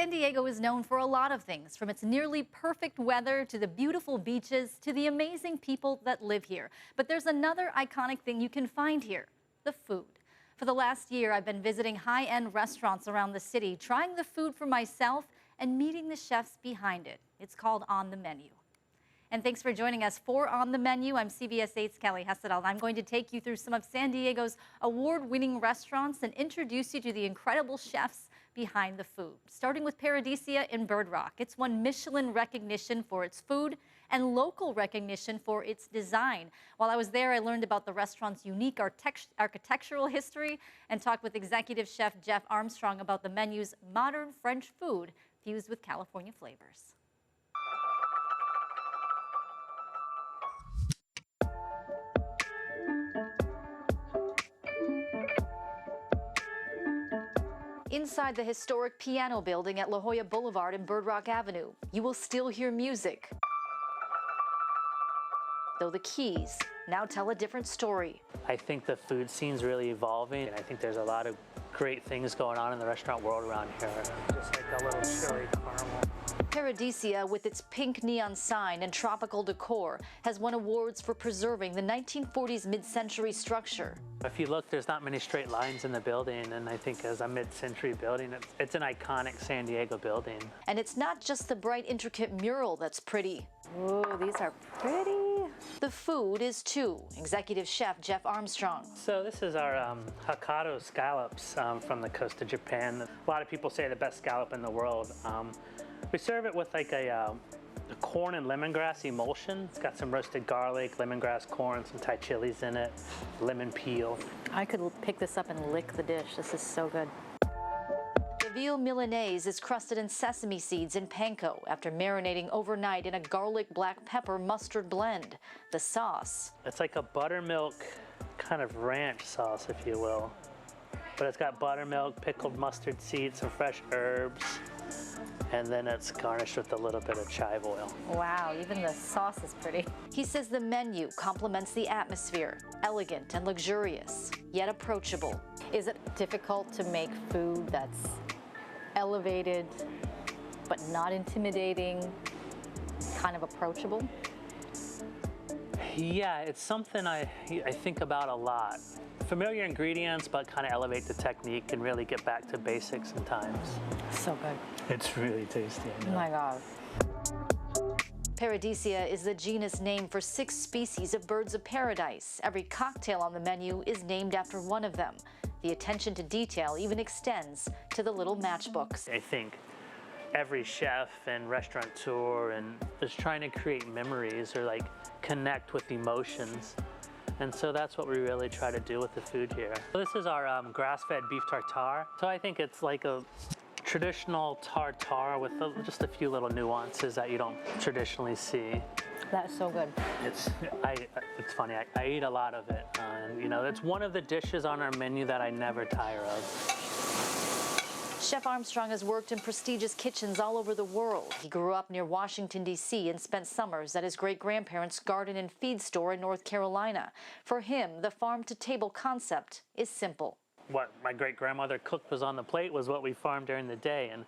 San Diego is known for a lot of things, from its nearly perfect weather to the beautiful beaches to the amazing people that live here. But there's another iconic thing you can find here: the food. For the last year, I've been visiting high-end restaurants around the city, trying the food for myself and meeting the chefs behind it. It's called On the Menu. And thanks for joining us for On the Menu. I'm CBS 8's Cali. I'm going to take you through some of San Diego's award-winning restaurants and introduce you to the incredible chefs behind the food. Starting with Paradisia in Bird Rock. It's won Michelin recognition for its food and local recognition for its design. While I was there, I learned about the restaurant's unique architectural history and talked with executive chef Jeff Armstrong about the menu's modern French food fused with California flavors. Inside the historic piano building at La Jolla Boulevard and Bird Rock Avenue, you will still hear music, though the keys now tell a different story. I think the food scene's really evolving, and I think there's a lot of great things going on in the restaurant world around here. Just like a little chili caramel. Paradisia, with its pink neon sign and tropical decor, has won awards for preserving the 1940s mid-century structure. If you look, there's not many straight lines in the building, and I think as a mid-century building, it's an iconic San Diego building. And it's not just the bright, intricate mural that's pretty. Ooh, these are pretty. The food is too. Executive chef Jeff Armstrong. So this is our Hokkaido scallops from the coast of Japan. A lot of people say the best scallop in the world. We serve it with like a corn and lemongrass emulsion. It's got some roasted garlic, lemongrass, corn, some Thai chilies in it, lemon peel. I could pick this up and lick the dish. This is so good. The veal Milanese is crusted in sesame seeds and panko after marinating overnight in a garlic black pepper mustard blend. The sauce. It's like a buttermilk kind of ranch sauce, if you will. But it's got buttermilk, pickled mustard seeds, some fresh herbs, and then it's garnished with a little bit of chive oil. Wow, even the sauce is pretty. He says the menu complements the atmosphere, elegant and luxurious, yet approachable. Is it difficult to make food that's elevated, but not intimidating, kind of approachable? Yeah, it's something I think about a lot. Familiar ingredients, but kind of elevate the technique and really get back to basics sometimes. So good. It's really tasty. Oh my God. Paradisia is the genus name for 6 species of birds of paradise. Every cocktail on the menu is named after one of them. The attention to detail even extends to the little matchbooks. I think every chef and restaurateur is trying to create memories or like connect with emotions. And so that's what we really try to do with the food here. So this is our grass-fed beef tartare. So I think it's like a traditional tartare with just a few little nuances that you don't traditionally see. That's so good. It's funny, I eat a lot of it. And you know, it's one of the dishes on our menu that I never tire of. Chef Armstrong has worked in prestigious kitchens all over the world. He grew up near Washington, D.C. and spent summers at his great-grandparents' garden and feed store in North Carolina. For him, the farm-to-table concept is simple. What my great-grandmother cooked was on the plate was what we farmed during the day, and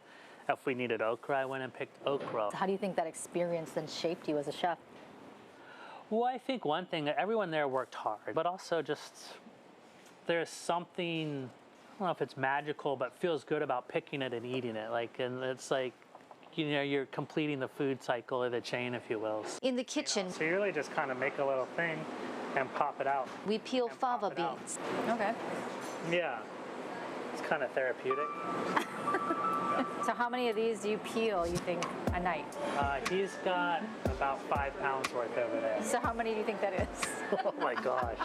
if we needed okra, I went and picked okra. How do you think that experience then shaped you as a chef? Well, I think one thing, everyone there worked hard, but also just there's something, I don't know if it's magical, but feels good about picking it and eating it. And it's like, you know, you're completing the food cycle or the chain, if you will. In the kitchen, So you really just kind of make a little thing and pop it out. we peel fava beans. Okay. Yeah, it's kind of therapeutic. So how many of these do you peel, you think, a night? He's got about 5 pounds worth over there. So how many do you think that is? Oh my gosh.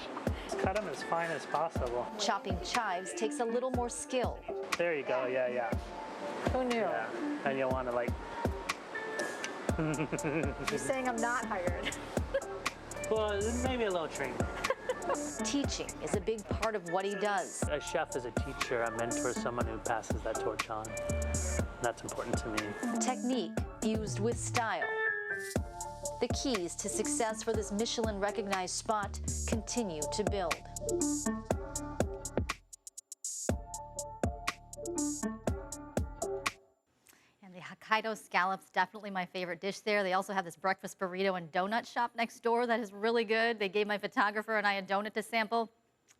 Just cut them as fine as possible. Chopping chives takes a little more skill. There you go, yeah. Who knew? Yeah. And you'll want to like... You're saying I'm not hired. Well, maybe a little training. Teaching is a big part of what he does. A chef is a teacher, a mentor, someone who passes that torch on. That's important to me. Technique fused with style. The keys to success for this Michelin-recognized spot continue to build. Hokkaido scallops, definitely my favorite dish there. They also have this breakfast burrito and donut shop next door that is really good. They gave my photographer and I a donut to sample.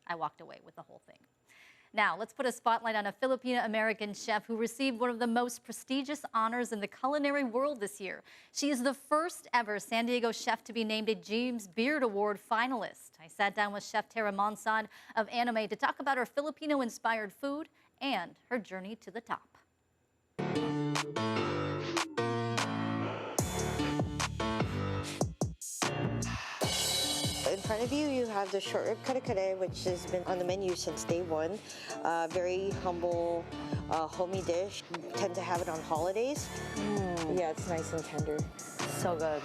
I walked away with the whole thing. Now, let's put a spotlight on a Filipino-American chef who received one of the most prestigious honors in the culinary world this year. She is the first ever San Diego chef to be named a James Beard Award finalist. I sat down with Chef Tara Monsod of Anime to talk about her Filipino-inspired food and her journey to the top. In front of you, you have the short rib kare-kare, which has been on the menu since day one. Very humble, homey dish. We tend to have it on holidays. Yeah, it's nice and tender. So good.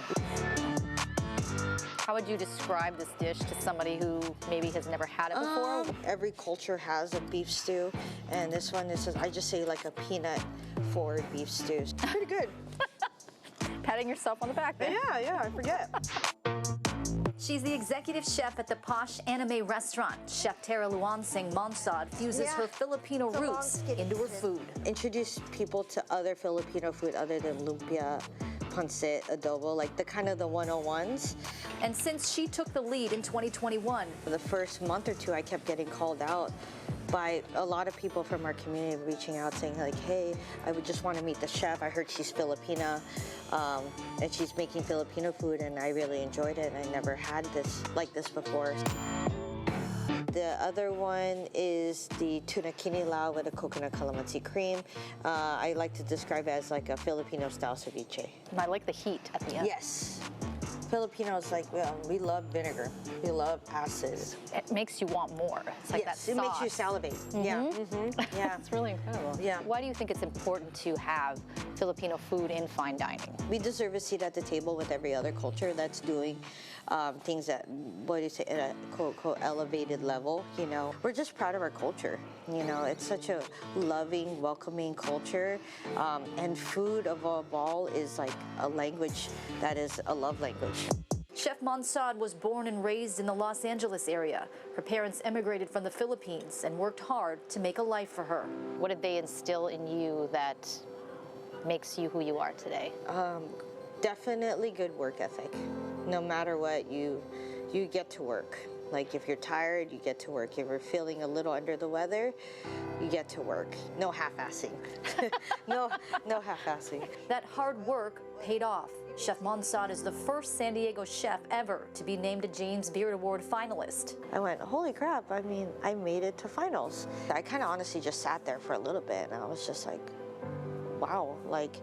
How would you describe this dish to somebody who maybe has never had it before? Every culture has a beef stew, and this one is, I just say, like a peanut-forward beef stew. It's pretty good. Patting yourself on the back there. Yeah, I forget. She's the executive chef at the posh anime restaurant. Chef Tara Monsod fuses her Filipino roots into her food. Introduce people to other Filipino food other than lumpia, pancit, adobo, like the kind of the 101s. And since she took the lead in 2021, For the first month or two, I kept getting called out by a lot of people from our community reaching out saying like, hey, I would just want to meet the chef. I heard she's Filipina and she's making Filipino food, and I really enjoyed it. And I never had this like this before. The other one is the tuna kinilaw with a coconut calamansi cream. I like to describe it as like a Filipino style ceviche. I like the heat at the end. Yes. Filipinos, like, we love vinegar. We love acid. It makes you want more. It's like Yes, that it makes sauce. you salivate. Yeah. Yeah. It's really incredible. Yeah. Why do you think it's important to have Filipino food in fine dining? We deserve a seat at the table with every other culture that's doing things at, what do you say, at a quote-unquote elevated level, you know. We're just proud of our culture, you know. It's such a loving, welcoming culture. And food, above all, is like a language that is a love language. Chef Monsod was born and raised in the Los Angeles area. Her parents immigrated from the Philippines and worked hard to make a life for her. What did they instill in you that makes you who you are today? Definitely good work ethic. No matter what, you get to work. Like if you're tired, you get to work. If you're feeling a little under the weather, you get to work. No half-assing. no half-assing. That hard work paid off. Chef Monsod is the first San Diego chef ever to be named a James Beard Award finalist. I went, holy crap, I mean, I made it to finals. I kind of honestly just sat there for a little bit and I was just like, wow, like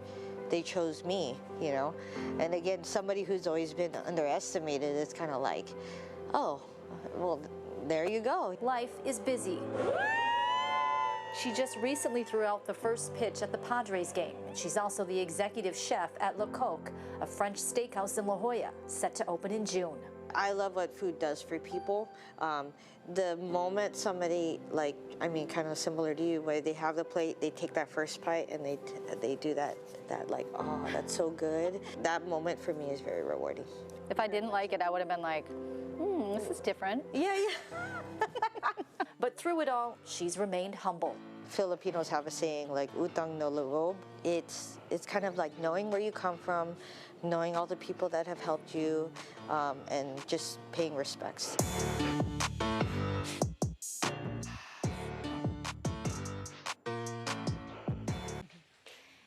they chose me, you know? And again, somebody who's always been underestimated is kind of like, oh, well, there you go. Life is busy. She just recently threw out the first pitch at the Padres game, and she's also the executive chef at Le Coq, a French steakhouse in La Jolla, set to open in June. I love what food does for people. The moment somebody, like, I mean, kind of similar to you, where they have the plate, they take that first bite and they do that like, oh, that's so good. That moment for me is very rewarding. If I didn't like it, I would have been like, this is different. Yeah. But through it all, she's remained humble. Filipinos have a saying like utang no loob. It's kind of like knowing where you come from, knowing all the people that have helped you, and just paying respects.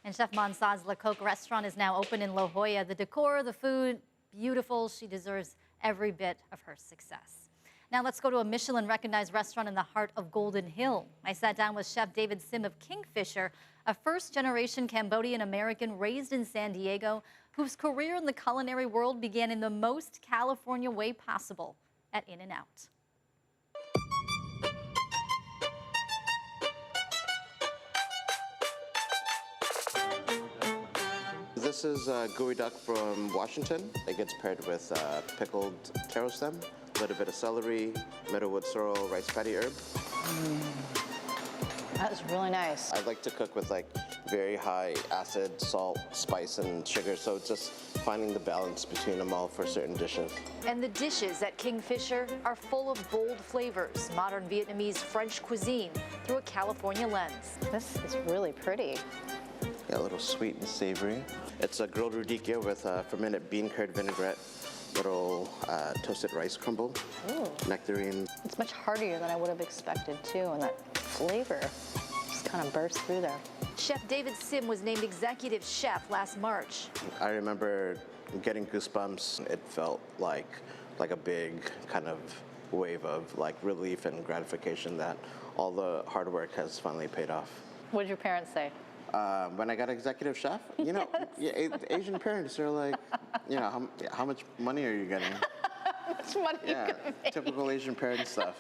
And Chef Monsod's Le Coq restaurant is now open in La Jolla. The decor, the food, beautiful. She deserves every bit of her success. Now let's go to a Michelin-recognized restaurant in the heart of Golden Hill. I sat down with Chef David Sim of Kingfisher, a first-generation Cambodian-American raised in San Diego, whose career in the culinary world began in the most California way possible, at In-N-Out. This is gooey duck from Washington. It gets paired with pickled taro stem, a little bit of celery, meadowwood sorrel, rice patty herb. That was really nice. I like to cook with like very high acid, salt, spice, and sugar, so it's just finding the balance between them all for certain dishes. And the dishes at Kingfisher are full of bold flavors, modern Vietnamese French cuisine through a California lens. This is really pretty. Got a little sweet and savory. It's a grilled radicchio with fermented bean curd vinaigrette, little toasted rice crumble, nectarine. It's much heartier than I would have expected too, and that flavor just kind of bursts through there. Chef David Sim was named executive chef last March. I remember getting goosebumps. It felt like a big kind of wave of like relief and gratification that all the hard work has finally paid off. What did your parents say? When I got executive chef, you know, Asian parents are like, you know, how much money are you getting? How much money you Yeah, could make. typical Asian parent stuff.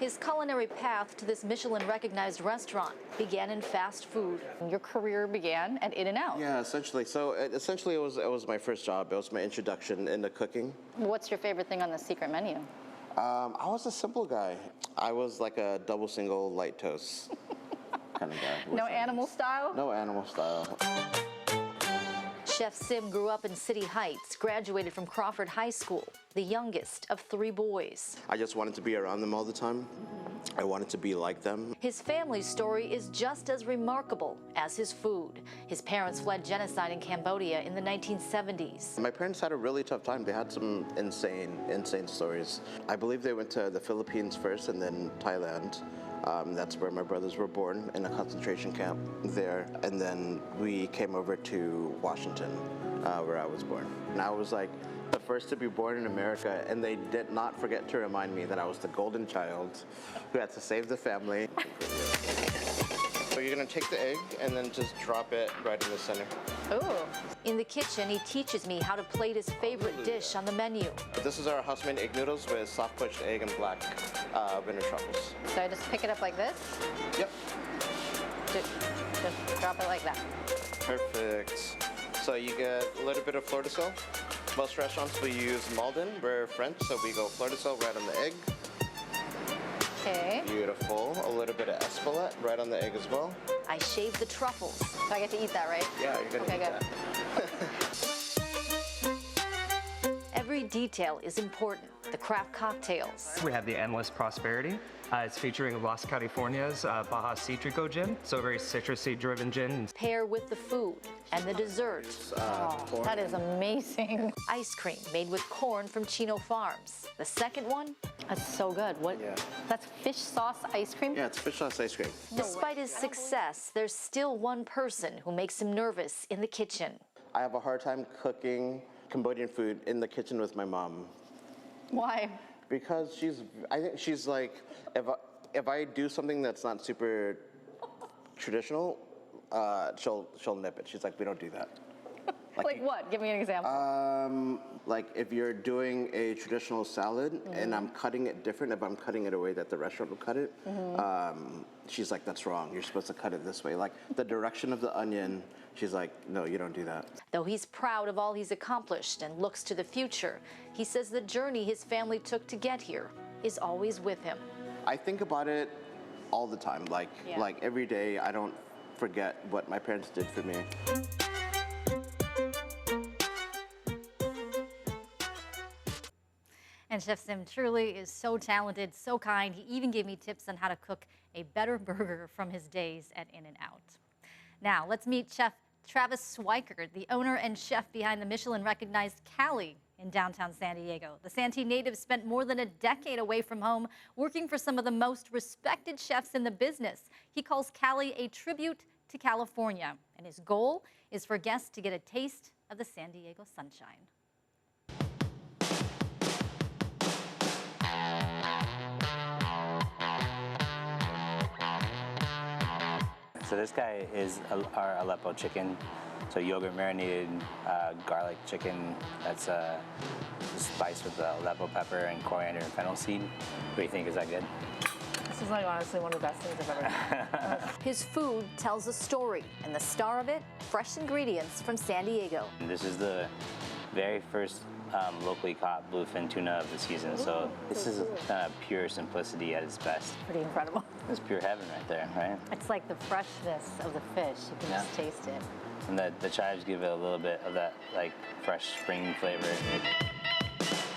His culinary path to this Michelin-recognized restaurant began in fast food. Your career began at In-N-Out. Yeah, essentially. So essentially, it was my first job. It was my introduction into cooking. What's your favorite thing on the secret menu? I was a simple guy. I was like a double single light toast kind of guy. No animal style? No animal style. Chef Sim grew up in City Heights, graduated from Crawford High School, the youngest of 3 boys. I just wanted to be around them all the time. I wanted to be like them. His family's story is just as remarkable as his food. His parents fled genocide in Cambodia in the 1970s. My parents had a really tough time. They had some insane stories. I believe they went to the Philippines first and then Thailand. That's where my brothers were born, in a concentration camp there. And then we came over to Washington, where I was born. And I was like the first to be born in America, and they did not forget to remind me that I was the golden child who had to save the family. So you're gonna take the egg and then just drop it right in the center. Ooh. In the kitchen, he teaches me how to plate his favorite dish on the menu. This is our house-made egg noodles with soft poached egg and black winter truffles. So I just pick it up like this? Yep. Just drop it like that. Perfect. So you get a little bit of fleur de sel. Most restaurants will use Malden. We're French, so we go fleur de sel right on the egg. Okay. Beautiful. A little bit of espelette right on the egg as well. I shave the truffles. So I get to eat that, right? Yeah, you're gonna Okay, eat good. that. Every detail is important. The craft cocktails. We have the Endless Prosperity. It's featuring Las Californias Baja Citrico gin, so a very citrusy driven gin. Pair with the food and the dessert. Corn. That is amazing. Ice cream made with corn from Chino Farms. The second one, That's so good. What? Yeah. That's fish sauce ice cream? Yeah, it's fish sauce ice cream. despite his success, there's still one person who makes him nervous in the kitchen. I have a hard time cooking Cambodian food in the kitchen with my mom. Why? Because I think she's like, if I do something that's not super traditional, she'll nip it. She's like, we don't do that. Like what? Give me an example. Like if you're doing a traditional salad and I'm cutting it different, if I'm cutting it a way that the restaurant would cut it, she's like, that's wrong. You're supposed to cut it this way. Like the direction of the onion, she's like, no, you don't do that. Though he's proud of all he's accomplished and looks to the future, he says the journey his family took to get here is always with him. I think about it all the time. Like every day, I don't forget what my parents did for me. And Chef Sim truly is so talented, so kind. He even gave me tips on how to cook a better burger from his days at In-N-Out. Now, let's meet Chef Travis Schweikert, the owner and chef behind the Michelin-recognized Cali in downtown San Diego. The Santee native spent more than a decade away from home, working for some of the most respected chefs in the business. He calls Cali a tribute to California, and his goal is for guests to get a taste of the San Diego sunshine. So this guy is our Aleppo chicken. So yogurt marinated garlic chicken that's spiced with Aleppo pepper and coriander and fennel seed. What do you think? Is that good? This is like honestly one of the best things I've ever had. His food tells a story, and the star of it, fresh ingredients from San Diego. And this is the very first locally caught bluefin tuna of the season. So this is pure simplicity at its best. Pretty incredible. It's pure heaven right there, right? It's like the freshness of the fish. You can just taste it. And the chives give it a little bit of that like fresh spring flavor.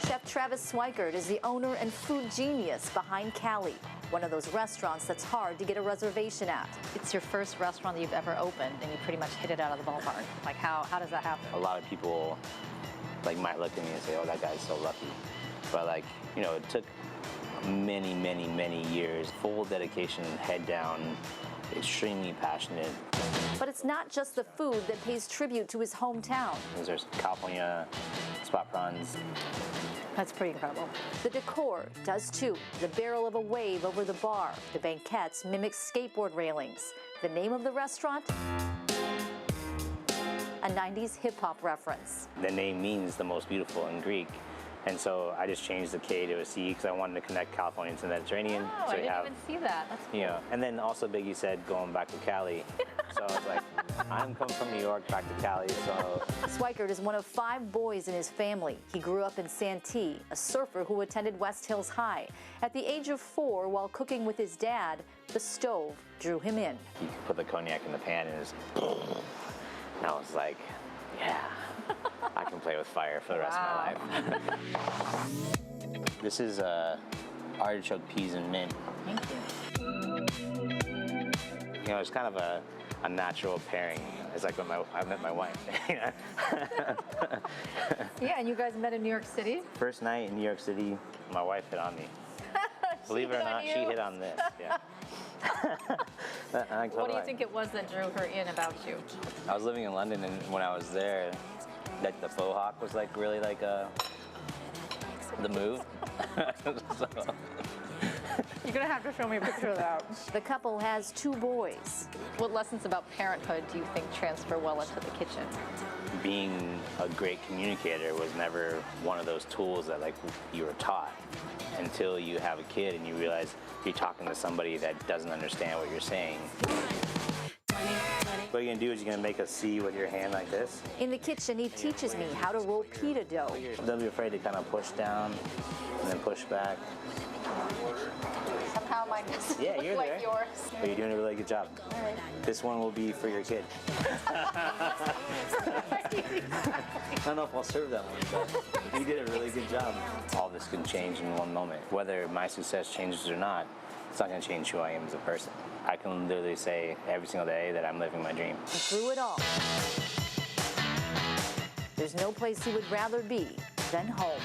Chef Travis Schweikert is the owner and food genius behind Cali. one of those restaurants that's hard to get a reservation at. It's your first restaurant that you've ever opened, and you pretty much hit it out of the ballpark. Like, how does that happen? A lot of people like might look at me and say, "Oh, that guy's so lucky," but like, you know, it took many, many, many years, full dedication, head down, extremely passionate. But it's not just the food that pays tribute to his hometown. There's California spot prawns. That's pretty incredible. The decor does too. The barrel of a wave over the bar. The banquettes mimic skateboard railings. The name of the restaurant? A 90s hip-hop reference. The name means the most beautiful in Greek. And so I just changed the K to a C because I wanted to connect California to the Mediterranean. Oh, so I didn't even see that. That's cool. You know, and then also Biggie said going back to Cali. So I was like, I'm coming from New York back to Cali, so. Swikert is one of 5 boys in his family. He grew up in Santee, a surfer who attended West Hills High. At the age of 4, while cooking with his dad, the stove drew him in. You put the cognac in the pan and it was, and I was like, yeah, I can play with fire for the rest of my life. This is artichoke, peas, and mint. Thank you. You know, it's kind of a natural pairing. It's like when I met my wife. Yeah, and you guys met in New York City? First night in New York City, my wife hit on me. Believe it or not, she hit on this. Yeah. What do you think it was that drew her in about you? I was living in London, and when I was there, like the faux hawk was like really like the move. So. You're gonna have to show me a picture of that. The couple has 2 boys. What lessons about parenthood do you think transfer well into the kitchen? Being a great communicator was never one of those tools that like you were taught until you have a kid and you realize you're talking to somebody that doesn't understand what you're saying. What you're gonna do is you're gonna make a C with your hand like this. In the kitchen, he teaches me how to roll pita dough. Don't be afraid to kind of push down and then push back. Somehow mine doesn't Yeah, look you're like there. yours. But you're doing a really good job. All right. This one will be for your kid. I don't know if I'll serve that one, but you did a really good job. All this can change in one moment. Whether my success changes or not, it's not going to change who I am as a person. I can literally say every single day that I'm living my dream. Through it all, there's no place he would rather be than home.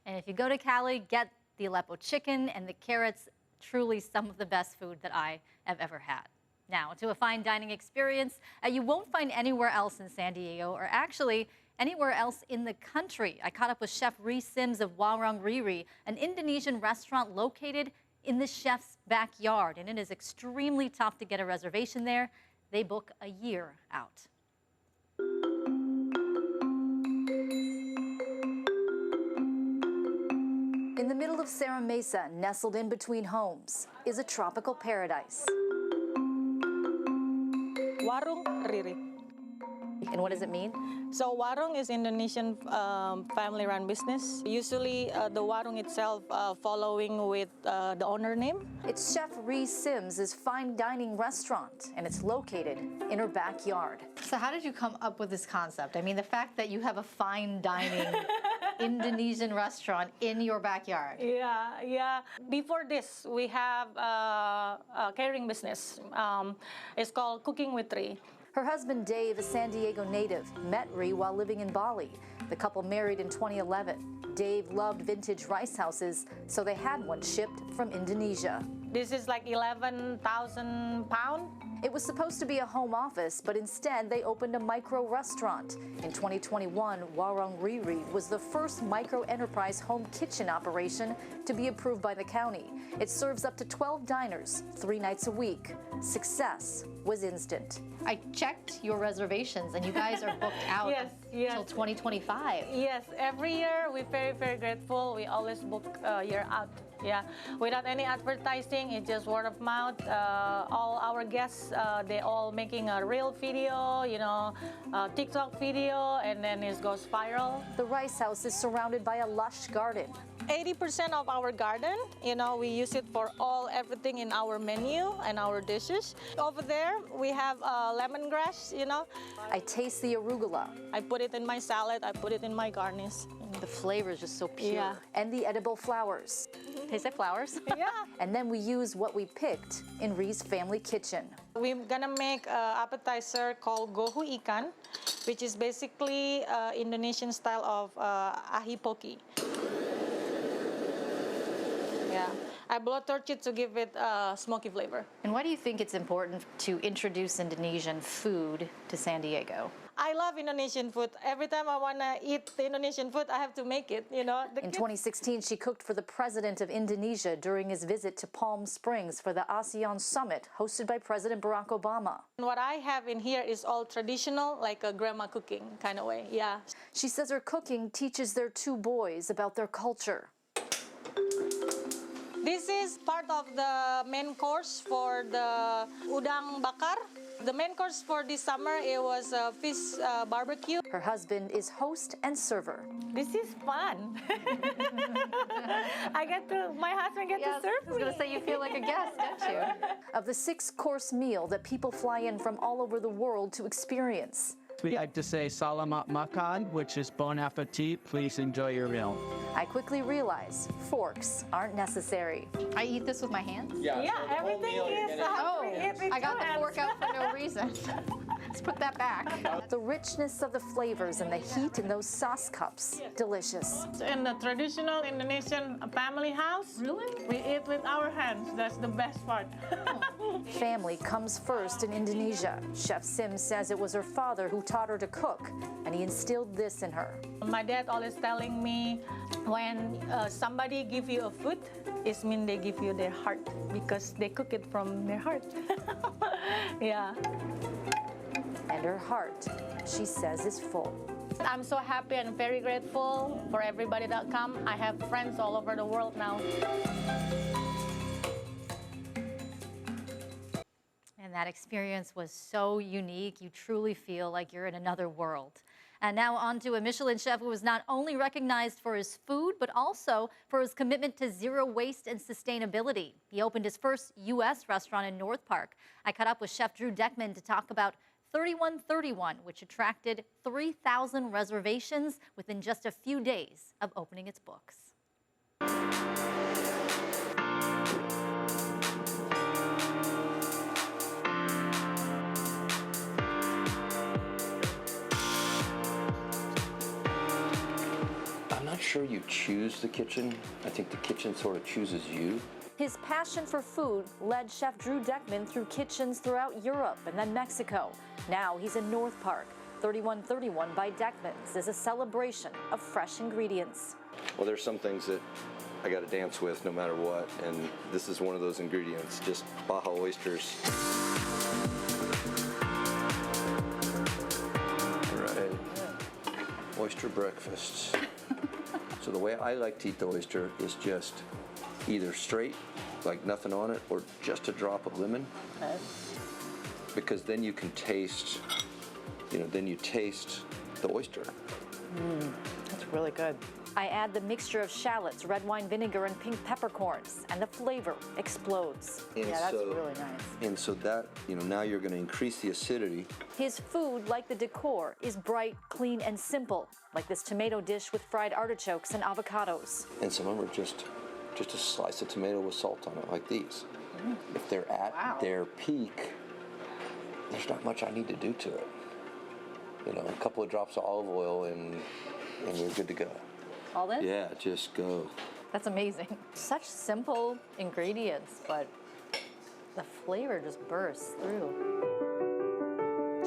And if you go to Cali, get the Aleppo chicken and the carrots, truly some of the best food that I have ever had. Now, to a fine dining experience you won't find anywhere else in San Diego, or actually anywhere else in the country. I caught up with Chef Riri Sims of Wang Riri, an Indonesian restaurant located in the chef's backyard. And it is extremely tough to get a reservation there. They book a year out. In the middle of Serra Mesa, nestled in between homes, is a tropical paradise. Warung Riri. And what does it mean? So warung is Indonesian family-run business. Usually the warung itself following with the owner name. It's Chef Riri Sims' fine dining restaurant, and it's located in her backyard. So how did you come up with this concept? I mean, the fact that you have a fine dining Indonesian restaurant in your backyard. Yeah. Before this, we have a catering business. It's called Cooking with Riri. Her husband Dave, a San Diego native, met Riri while living in Bali. The couple married in 2011. Dave loved vintage rice houses, so they had one shipped from Indonesia. This is like 11,000 pounds. It was supposed to be a home office, but instead they opened a micro restaurant. In 2021, Wang Riri was the first micro-enterprise home kitchen operation to be approved by the county. It serves up to 12 diners, 3 nights a week. Success was instant. I checked your reservations, and you guys are booked out Yes. until 2025. Yes, every year we're very, very grateful. We always book a year out. Yeah, without any advertising, it's just word of mouth. All our guests, they all making a real video, TikTok video, and then it goes viral. The rice house is surrounded by a lush garden. 80% of our garden, we use it for everything in our menu and our dishes. Over there, we have lemongrass, I taste the arugula. I put it in my salad, I put it in my garnish. The flavor is just so pure. Yeah. And the edible flowers. Tastes like flowers. Yeah. And then we use what we picked in Ri's family kitchen. We're gonna make an appetizer called gohu ikan, which is basically Indonesian style of ahi poki. Yeah, I blowtorch it to give it a smoky flavor. And why do you think it's important to introduce Indonesian food to San Diego? I love Indonesian food. Every time I want to eat the Indonesian food, I have to make it, In 2016, she cooked for the president of Indonesia during his visit to Palm Springs for the ASEAN summit hosted by President Barack Obama. What I have in here is all traditional, like a grandma cooking kind of way, yeah. She says her cooking teaches their 2 boys about their culture. This is part of the main course for the udang bakar. The main course for this summer, it was a fish barbecue. Her husband is host and server. This is fun. My husband gets to serve me. I was going to say, you feel like a guest, don't you? Of the 6-course meal that people fly in from all over the world to experience. We like to say salamat makan, which is bon appetit. Please enjoy your meal. I quickly realize forks aren't necessary. I eat this with my hands? Yeah, everything is I got the fork out for no reason. Let's put that back. The richness of the flavors and the heat in those sauce cups, delicious. In the traditional Indonesian family house, we eat with our hands. That's the best part. Family comes first in Indonesia. Chef Sim says it was her father who taught her to cook, and he instilled this in her. My dad always telling me, when somebody give you a food, it means they give you their heart because they cook it from their heart. Yeah. And her heart, she says, is full. I'm so happy and very grateful for everybody that come. I have friends all over the world now. And that experience was so unique. You truly feel like you're in another world. And now on to a Michelin chef who was not only recognized for his food, but also for his commitment to zero waste and sustainability. He opened his first U.S. restaurant in North Park. I caught up with Chef Drew Deckman to talk about 3131, which attracted 3,000 reservations within just a few days of opening its books. I'm not sure you choose the kitchen. I think the kitchen sort of chooses you. His passion for food led Chef Drew Deckman through kitchens throughout Europe and then Mexico. Now he's in North Park. 3131 by Deckman's is a celebration of fresh ingredients. Well, there's some things that I got to dance with no matter what, and this is one of those ingredients, just Baja oysters. All right, oyster breakfast. So the way I like to eat the oyster is just either straight, like nothing on it, or just a drop of lemon. Okay. Because then you can taste, then you taste the oyster. That's really good. I add the mixture of shallots, red wine vinegar, and pink peppercorns, and the flavor explodes. And yeah, that's really nice. And so that, now you're going to increase the acidity. His food, like the decor, is bright, clean, and simple, like this tomato dish with fried artichokes and avocados. And some of them are just a slice of tomato with salt on it, like these. If they're at their peak, there's not much I need to do to it. A couple of drops of olive oil and you're good to go. All this? Yeah, just go. That's amazing. Such simple ingredients, but the flavor just bursts through.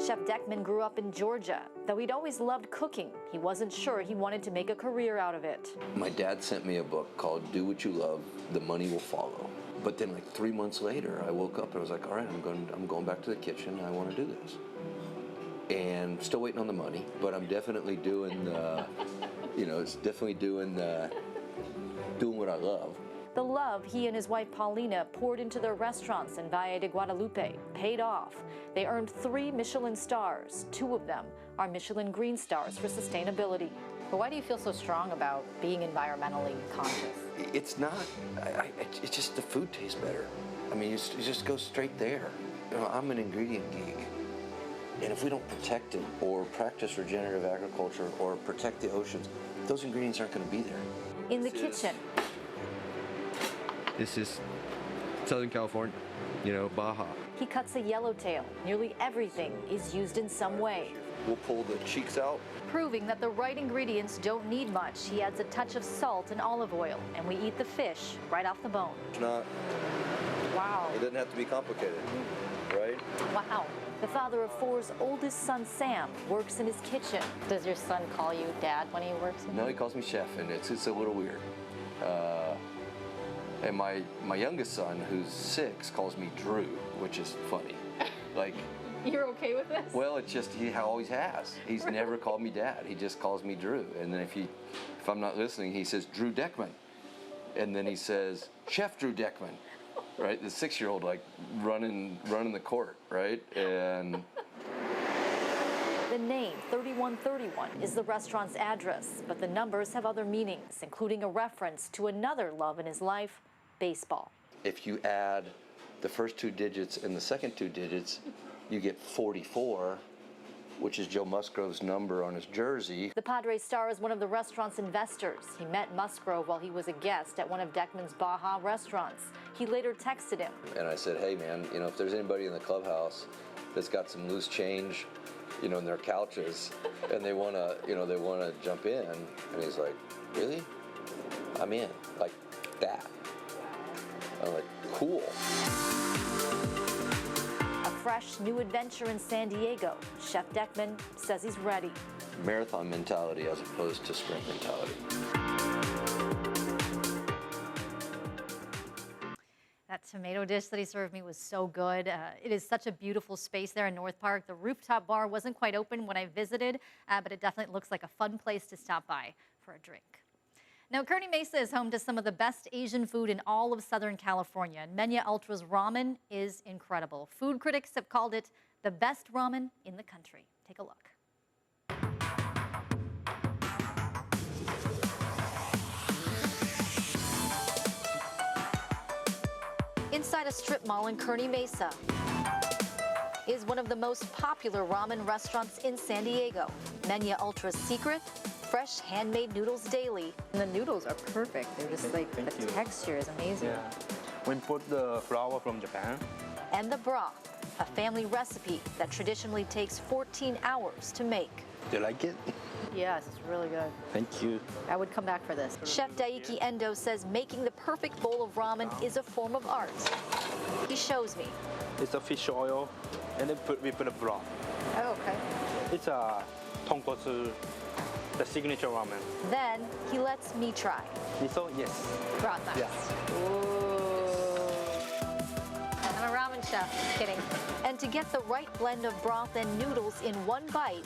Chef Deckman grew up in Georgia. Though he'd always loved cooking, he wasn't sure he wanted to make a career out of it. My dad sent me a book called Do What You Love, The Money Will Follow. But then 3 months later, I woke up and I was like, all right, I'm going back to the kitchen. I want to do this. And still waiting on the money, but I'm definitely doing the, doing what I love. The love he and his wife Paulina poured into their restaurants in Valle de Guadalupe paid off. They earned 3 Michelin stars. 2 of them are Michelin Green Stars for sustainability. But why do you feel so strong about being environmentally conscious? It's not, it's just the food tastes better. I mean, it just goes straight there. You know, I'm an ingredient geek. And if we don't protect it or practice regenerative agriculture or protect the oceans, those ingredients aren't going to be there. In the kitchen, This is Southern California, you know, Baja. he cuts a yellowtail. Nearly everything is used in some way. We'll pull the cheeks out. Proving that the right ingredients don't need much, he adds a touch of salt and olive oil, and we eat the fish right off the bone. It's not, Wow. it doesn't have to be complicated, right? Wow. The father of 4's oldest son, Sam, works in his kitchen. Does your son call you dad when he works? No, he calls me chef, and it's a little weird. And my youngest son, who's 6, calls me Drew, which is funny. Like, You're okay with this? well, it's just he always has. He's never called me dad. He just calls me Drew. And then if I'm not listening, he says Drew Deckman, and then he says Chef Drew Deckman, right? The 6-year-old like running the court, right? And The name 3131 is the restaurant's address, but the numbers have other meanings, including a reference to another love in his life, baseball. if you add the first 2 digits and the second 2 digits, you get 44, which is Joe Musgrove's number on his jersey. The Padres star is one of the restaurant's investors. He met Musgrove while he was a guest at one of Deckman's Baja restaurants. He later texted him. And I said, hey man, you know, if there's anybody in the clubhouse that's got some loose change, you know, in their couches, and they wanna jump in, and he's like, really? I'm in, like that. I'm like, cool. A fresh new adventure in San Diego. Chef Deckman says he's ready. Marathon mentality as opposed to sprint mentality. That tomato dish that he served me was so good. It is such a beautiful space there in North Park. The rooftop bar wasn't quite open when I visited, but it definitely looks like a fun place to stop by for a drink. Now, Kearny Mesa is home to some of the best Asian food in all of Southern California. And Mena Ultra's ramen is incredible. Food critics have called it the best ramen in the country. Take a look. Inside a strip mall in Kearny Mesa is one of the most popular ramen restaurants in San Diego. Mena Ultra's secret? Fresh handmade noodles daily. And the noodles are perfect. They're just like, the texture is amazing. Yeah. We put the flour from Japan. And the broth, a family recipe that traditionally takes 14 hours to make. Do you like it? Yes, it's really good. Thank you. I would come back for this. Chef Daiki Endo says making the perfect bowl of ramen is a form of art. He shows me. It's a fish oil, and then we put a broth. Oh, okay. It's a tonkotsu, the signature ramen. Then he lets me try. Miso, yes. Broth nice. Yeah. Ooh. I'm a ramen chef. Just kidding. And to get the right blend of broth and noodles in one bite,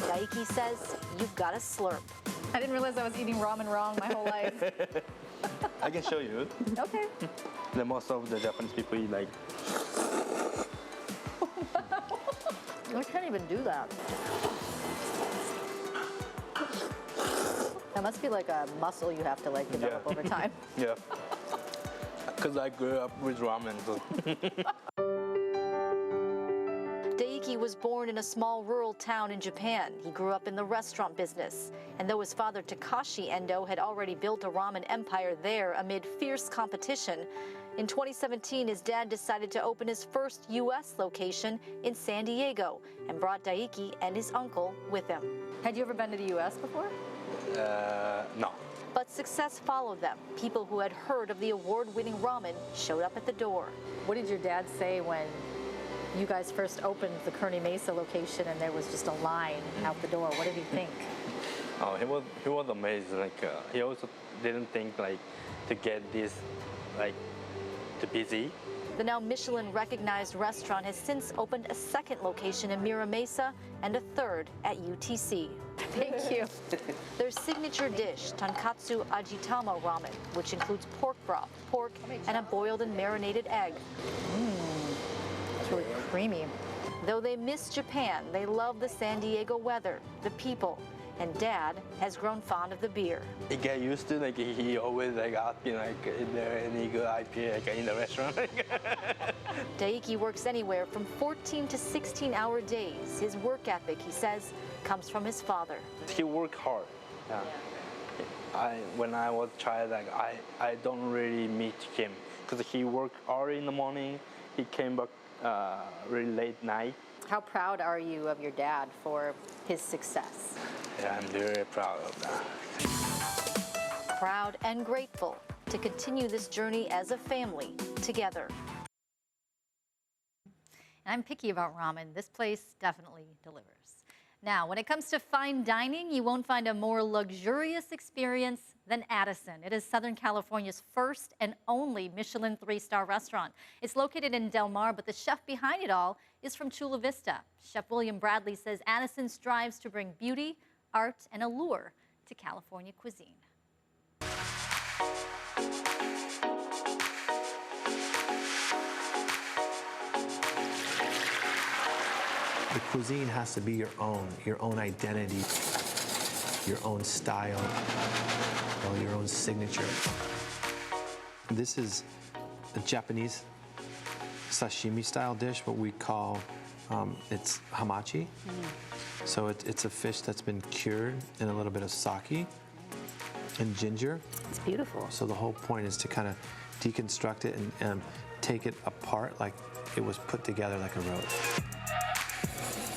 Daiki says you've got to slurp. I didn't realize I was eating ramen wrong my whole life. I can show you. Okay. Then most of the Japanese people eat like. I can't even do that. That must be like a muscle you have to like develop over time. Yeah. Because I grew up with ramen. So. Daiki was born in a small rural town in Japan. He grew up in the restaurant business. And though his father Takashi Endo had already built a ramen empire there amid fierce competition, in 2017 his dad decided to open his first U.S. location in San Diego and brought Daiki and his uncle with him. Had you ever been to the U.S. before? No. But success followed them. People who had heard of the award-winning ramen showed up at the door. What did your dad say when you guys first opened the Kearny Mesa location and there was just a line out the door? What did he think? Oh, he was amazed. Like he also didn't think like to get this like too busy. The now Michelin-recognized restaurant has since opened a second location in Mira Mesa and a third at UTC. Thank you. Their signature dish, tonkatsu ajitama ramen, which includes pork broth, pork, and a boiled and marinated egg. It's really creamy. Though they miss Japan, they love the San Diego weather, the people, and Dad has grown fond of the beer. He get used to he always asking is there any good IPA in the restaurant? Daiki works anywhere from 14 to 16-hour days. His work ethic, he says, comes from his father. He work hard. Yeah. When I was a child, I don't really meet him because he worked early in the morning. He came back really late night. How proud are you of your dad for his success? Yeah, I'm very proud of that. Proud and grateful to continue this journey as a family together. And I'm picky about ramen. This place definitely delivers. Now, when it comes to fine dining, you won't find a more luxurious experience than Addison. It is Southern California's first and only Michelin 3-star restaurant. It's located in Del Mar, but the chef behind it all is from Chula Vista. Chef William Bradley says Addison strives to bring beauty, art, and allure to California cuisine. The cuisine has to be your own identity, your own style, your own signature. This is a Japanese sashimi style dish, what we call, it's hamachi. So it's a fish that's been cured in a little bit of sake and ginger. It's beautiful. So the whole point is to kind of deconstruct it and take it apart like it was put together like a roast.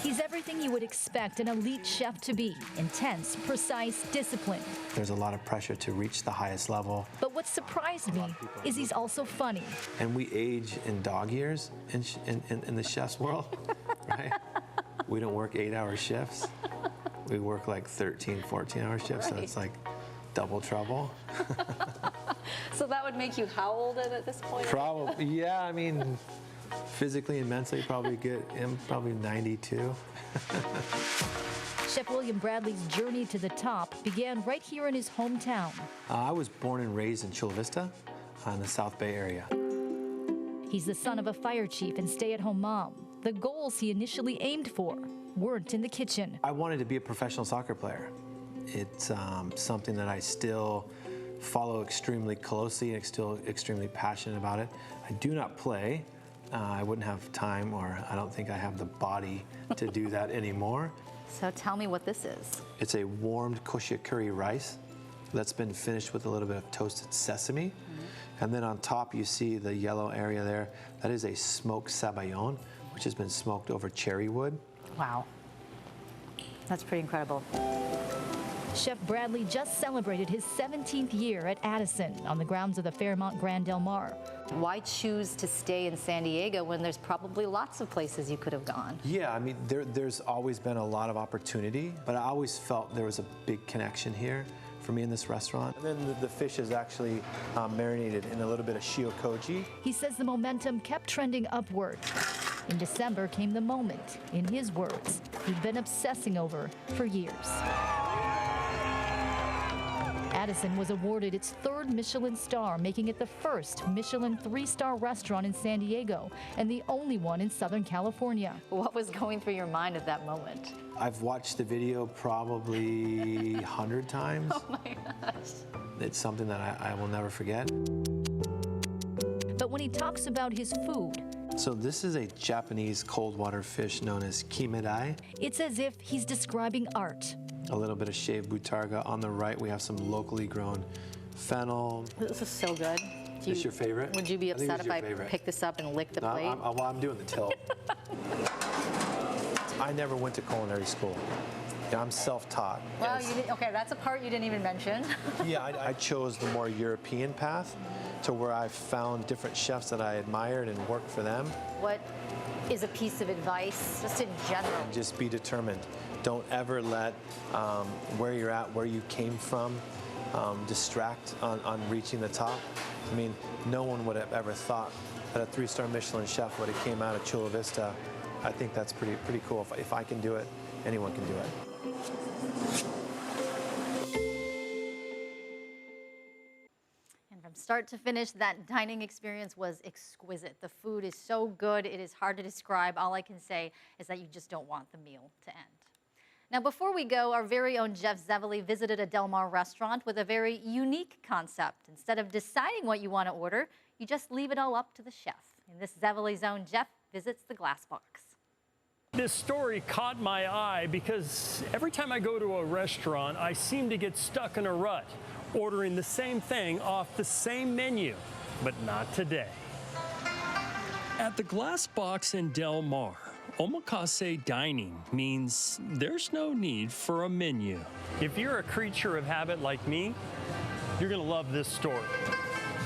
He's everything you would expect an elite chef to be. Intense, precise, disciplined. There's a lot of pressure to reach the highest level. But what surprised me is he's also funny. And we age in dog years in the chef's world, right? We don't work 8-hour shifts. We work like 13, 14-hour shifts, so it's like double trouble. So that would make you how old at this point? Probably, yeah, I mean, physically and mentally probably good. I'm probably 92. Chef William Bradley's journey to the top began right here in his hometown. I was born and raised in Chula Vista in the South Bay area. He's the son of a fire chief and stay-at-home mom. The goals he initially aimed for weren't in the kitchen. I wanted to be a professional soccer player. It's something that I still follow extremely closely and still extremely passionate about it. I do not play. I wouldn't have time, or I don't think I have the body to do that anymore. So tell me what this is. It's a warmed koshia curry rice that's been finished with a little bit of toasted sesame. And then on top you see the yellow area there. That is a smoked sabayon, which has been smoked over cherry wood. Wow. That's pretty incredible. Chef Bradley just celebrated his 17th year at Addison on the grounds of the Fairmont Grand Del Mar. Why choose to stay in San Diego when there's probably lots of places you could have gone? Yeah, I mean, there's always been a lot of opportunity, but I always felt there was a big connection here for me in this restaurant. And then the fish is actually marinated in a little bit of shiokoji. He says the momentum kept trending upward. In December came the moment, in his words, he'd been obsessing over for years. Addison was awarded its 3rd Michelin star, making it the first Michelin 3-star restaurant in San Diego and the only one in Southern California. What was going through your mind at that moment? I've watched the video probably 100 times. Oh my gosh. It's something that I will never forget. But when he talks about his food, so this is a Japanese cold water fish known as kimedai. It's as if he's describing art. A little bit of shaved butarga. On the right, we have some locally grown fennel. This is so good. Is your favorite? Would you be upset if I favorite. pick this up and lick the plate? I'm doing the tilt. I never went to culinary school. Yeah, I'm self-taught. Well, okay, that's a part you didn't even mention. Yeah, I chose the more European path to where I found different chefs that I admired and worked for them. What is a piece of advice, just in general? Just be determined. Don't ever let where you're at, where you came from, distract on reaching the top. I mean, no one would have ever thought at a 3-star Michelin chef when it came out of Chula Vista. I think that's pretty cool. If I can do it, anyone can do it. And from start to finish, that dining experience was exquisite. The food is so good, it is hard to describe. All I can say is that you just don't want the meal to end. Now, before we go, our very own Jeff Zevely visited a Del Mar restaurant with a very unique concept. Instead of deciding what you want to order, you just leave it all up to the chef. In this Zevely zone, Jeff visits the glass box. This story caught my eye because every time I go to a restaurant, I seem to get stuck in a rut, ordering the same thing off the same menu, but not today. At the Glass Box in Del Mar, omakase dining means there's no need for a menu. If you're a creature of habit like me, you're gonna love this story.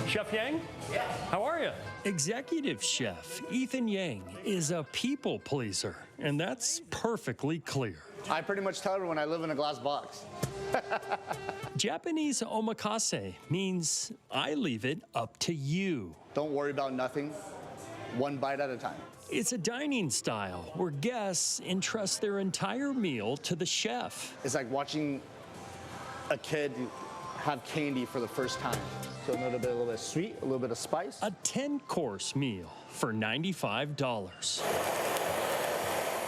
Chef Yang? Yeah. How are you? Executive Chef Ethan Yang is a people pleaser, and that's perfectly clear. I pretty much tell everyone I live in a glass box. Japanese omakase means I leave it up to you. Don't worry about nothing, one bite at a time. It's a dining style where guests entrust their entire meal to the chef. It's like watching a kid have candy for the first time. So a little bit of sweet, a little bit of spice. A 10-course meal for $95.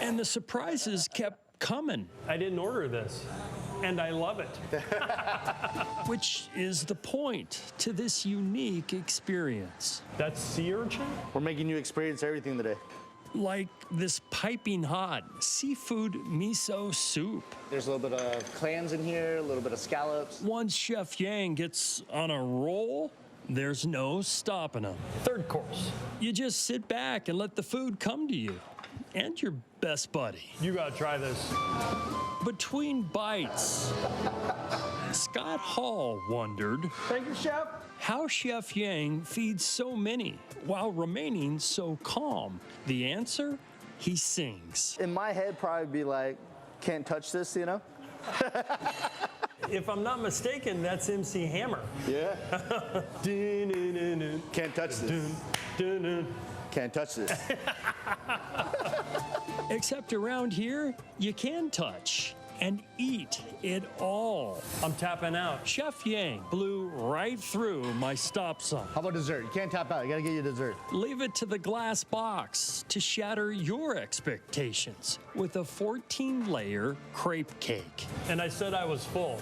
And the surprises kept coming. I didn't order this, and I love it. Which is the point to this unique experience. That's sea urchin? We're making you experience everything today. Like this piping hot seafood miso soup. There's a little bit of clams in here, a little bit of scallops. Once Chef Yang gets on a roll, there's no stopping him. Third course. You just sit back and let the food come to you. And your best buddy. You gotta try this. Between bites, Scott Hall wondered, thank you, Chef, how Chef Yang feeds so many while remaining so calm. The answer? He sings. In my head, probably be like, can't touch this, you know? If I'm not mistaken, that's MC Hammer. Yeah. Can't touch this. Can't touch this. Except around here, you can touch and eat it all. I'm tapping out. Chef Yang blew right through my stop sign. How about dessert? You can't tap out. You gotta get your dessert. Leave it to the Glass Box to shatter your expectations with a 14-layer crepe cake. And I said I was full.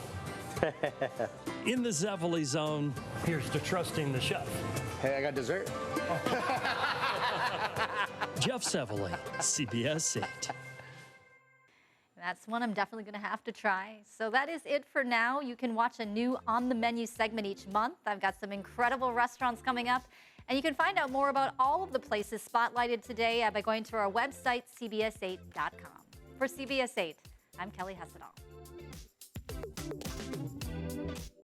In the Zevely zone, here's to trusting the chef. Hey, I got dessert. Jeff Zevely, CBS 8. That's one I'm definitely going to have to try. So that is it for now. You can watch a new On the Menu segment each month. I've got some incredible restaurants coming up. And you can find out more about all of the places spotlighted today by going to our website, cbs8.com. For CBS 8, I'm Kelly Hessedall.